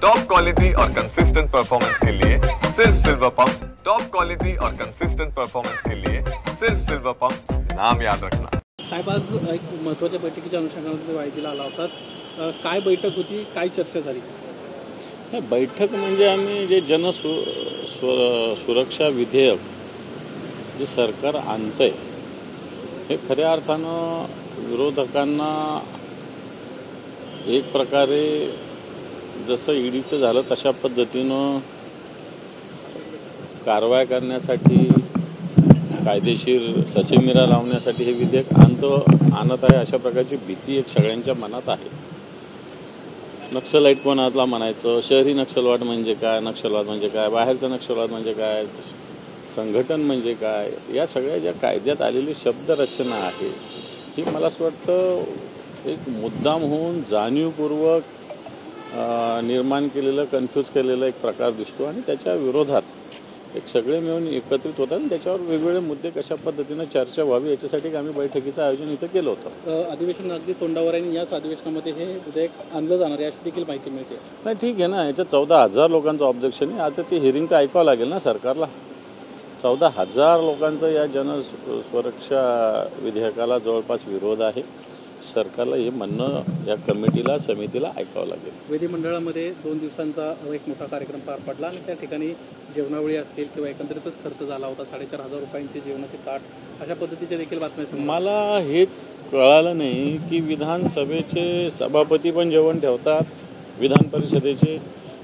Top quality और consistent performance के लिए सिर्फ सिल्वर पंप्स। टॉप क्वालिटी और कंसिस्टेंट परफॉर्मेंस के लिए सिर्फ सिल्वर पंप्स, नाम याद रखना। साहेब, आज एक महत्त्वाच्या बैठकीच्या अनुषंगाने वायदीला आला होता। काय बैठक होती, काय चर्चा झाली? बैठक म्हणजे आम्ही जे सुरक्षा विधेयक जे सरकार आणतंय हे खऱ्या अर्थानं विरोधकांना एक प्रकारे जसं ईडीचं झालं तशा पद्धतीनं कारवाई करण्यासाठी, कायदेशीर ससेमिरा लावण्यासाठी हे विधेयक आणत आहे अशा प्रकारची भीती एक सगळ्यांच्या मनात आहे। नक्षलाईट कोणाला म्हणायचं, शहरी नक्षलवाद म्हणजे काय, नक्षलवाद म्हणजे काय, बाहेरचा नक्षलवाद म्हणजे काय, संघटन म्हणजे काय, या सगळ्या ज्या कायद्यात आलेली शब्दरचना आहे ही मला असं वाटतं एक मुद्दाम होऊन जाणीवपूर्वक निर्माण केलेलं, कन्फ्यूज केलेलं एक प्रकार दिसतो आणि त्याच्या विरोधात एक सगळे मिळून एकत्रित होतात आणि त्याच्यावर वेगवेगळे मुद्दे कशा पद्धतीनं चर्चा व्हावी याच्यासाठी आम्ही बैठकीचं आयोजन इथं केलं होतं। अधिवेशन अगदी तोंडावर आहे, याच अधिवेशनामध्ये हे विधेयक आणलं जाणार याची देखील माहिती मिळते। नाही, ठीक आहे ना, याच्यात 14,000 लोकांचं ऑब्जेक्शन आहे। आता ती हिअरिंग तर ऐकावं लागेल ना सरकारला। 14,000 लोकांचं या जनसुरक्षा विधेयकाला जवळपास विरोध आहे। सरकारला हे म्हणणं या कमिटीला, समितीला ऐकावं लागेल। विधिमंडळामध्ये 2 दिवसांचा एक मोठा कार्यक्रम पार पडला आणि त्या ठिकाणी जेवणावळी असतील किंवा एकंदरीतच खर्च झाला होता। 4,500 रुपयांची जेवणाची ताट अशा पद्धतीच्या देखील बातम्या। मला हेच कळालं नाही की विधानसभेचे सभापती पण जेवण ठेवतात, विधान परिषदेचे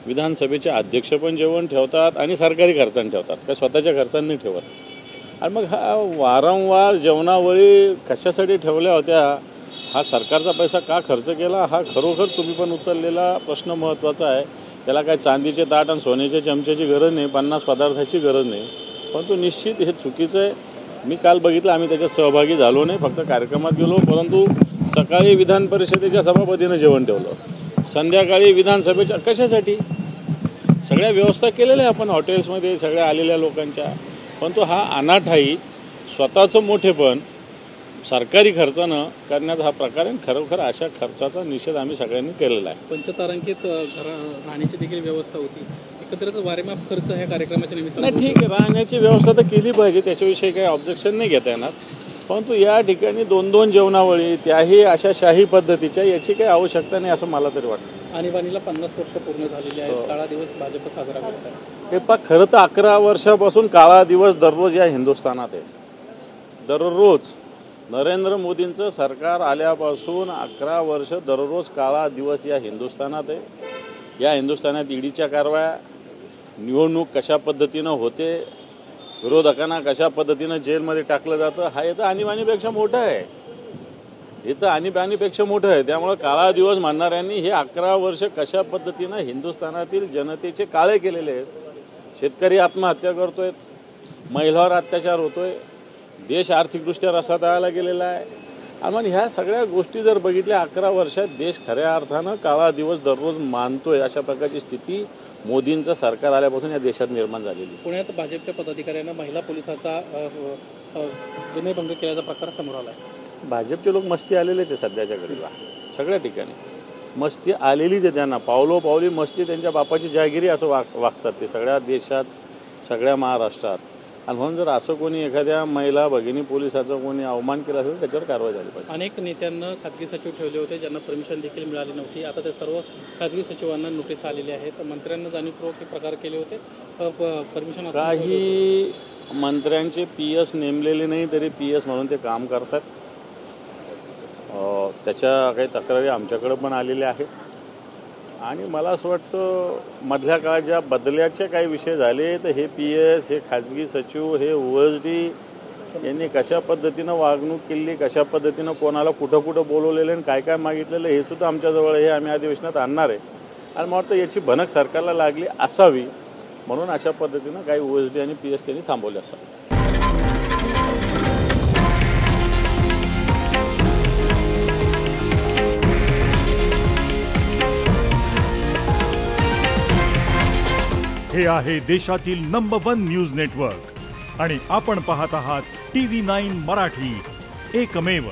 विधानसभेचे अध्यक्ष पण जेवण ठेवतात आणि सरकारी खर्चाने ठेवतात, काय स्वतःच्या खर्चाने नाही ठेवत। आणि मग हा वारंवार जेवणावळी कशासाठी ठेवल्या होत्या, हा सरकारचा पैसा का खर्च केला, हा खरोखर तुम्ही पण उचललेला प्रश्न महत्त्वाचा आहे। त्याला काय चांदीचे ताट आणि सोन्याच्या चमच्याची गरज नाही, 50 पदार्थाची गरज नाही, परंतु निश्चित हे चुकीचं आहे। मी काल बघितलं, आम्ही त्याच्यात सहभागी झालो नाही, फक्त कार्यक्रमात गेलो, परंतु सकाळी विधान परिषदेच्या सभापतीनं जेवण ठेवलं, संध्याकाळी विधानसभेच्या कशासाठी सगळ्या व्यवस्था केलेल्या आहे आपण हॉटेल्समध्ये सगळ्या आलेल्या लोकांच्या, परंतु हा अनाठाई स्वतःचं मोठेपण सरकारी खर्चानं करण्याचा हा प्रकार आहे। खरोखर अशा खर्चाचा निषेध आम्ही सगळ्यांनी केलेला आहे। पंचतारांकित राहण्याची देखील व्यवस्था होती, एकत्रित वारेमाप खर्च ह्या कार्यक्रमाच्या निमित्तानं। नाही, ठीक आहे, राहण्याची व्यवस्था तर केली पाहिजे, त्याच्याविषयी काही ऑब्जेक्शन नाही घेता येणार, परंतु या ठिकाणी 2-2 जेवणावळी, त्याही अशा शाही पद्धतीच्या, याची काही आवश्यकता नाही असं मला तरी वाटतं। आणीबाणीला 50 वर्ष पूर्ण झालेली आहेत, काळा दिवस भाजप साजरा करत आहे। हे पण खरं तर 11 वर्षापासून काळा दिवस दररोज या हिंदुस्थानात आहे। दररोज नरेंद्र मोदींचं सरकार आल्यापासून 11 वर्ष दररोज काळा दिवस या हिंदुस्थानात आहे। या हिंदुस्थानात ईडीच्या कारवाया, निवडणूक कशा पद्धतीनं होते, विरोधकांना कशा पद्धतीनं जेलमध्ये टाकलं जातं, हा इथं आणीबाणीपेक्षा मोठं आहे, इथं आणीबाणीपेक्षा मोठं आहे। त्यामुळं काळा दिवस म्हणणाऱ्यांनी हे 11 वर्ष कशा पद्धतीनं हिंदुस्थानातील जनतेचे काळे केलेले आहेत। शेतकरी आत्महत्या करतोय, महिलांवर अत्याचार होतोय, देश आर्थिकदृष्ट्या रसातळाला गेलेला आहे। आणि ह्या सगळ्या गोष्टी जर बघितल्या 11 वर्षात देश खऱ्या अर्थानं काळा दिवस दररोज मानतोय, अशा प्रकारची स्थिती मोदींचं सरकार आल्यापासून या देशात निर्माण झालेली। पुण्यात भाजपच्या पदाधिकाऱ्यांना महिला पोलिसाचा विनयभंग केल्याचा प्रकार समोर आला आहे। भाजपचे लोक मस्ती आलेलेच आहे सध्याच्या घडीला, सगळ्या ठिकाणी मस्ती आलेलीच आहे त्यांना, पावलोपावली मस्ती, त्यांच्या बापाची जहागिरी असं वागतात ते सगळ्या देशात, सगळ्या महाराष्ट्रात। आणि म्हणून जर असं कोणी एखाद्या महिला भगिनी पोलिसाचा कोणी अवमान केला असेल त्याच्यावर कारवाई झाली पाहिजे। अनेक नेत्यांना खाजगी सचिव ठेवले होते, ज्यांना परमिशन देखील मिळाली नव्हती, आता ते सर्व खाजगी सचिवांना नोटीस आलेली आहेत। मंत्र्यांना जाणीवपूर्वक प्रकार केले होते, परमिशन काही मंत्र्यांचे PS नेमलेले नाही तरी PS म्हणून ते काम करतात। त्याच्या काही तक्रारी आमच्याकडे पण आलेल्या आहेत आणि मला असं वाटतं मधल्या काळात ज्या बदल्याचे काही विषय झाले तर हे PS, हे खाजगी सचिव, हे OSD यांनी कशा पद्धतीनं वागणूक केली, कशा पद्धतीनं कोणाला कुठं कुठं बोलवलेलं आणि काय काय मागितलेलं हे सुद्धा आमच्याजवळ हे आम्ही अधिवेशनात आणणार आहे। आणि मला वाटतं याची भनक सरकारला लागली असावी म्हणून अशा पद्धतीनं काही OSD आणि PS त्यांनी थांबवले असावे। हे आहे देशातील नंबर 1 न्यूज नेटवर्क आणि आपण पाहत आहात TV9 मराठी, एकमेव।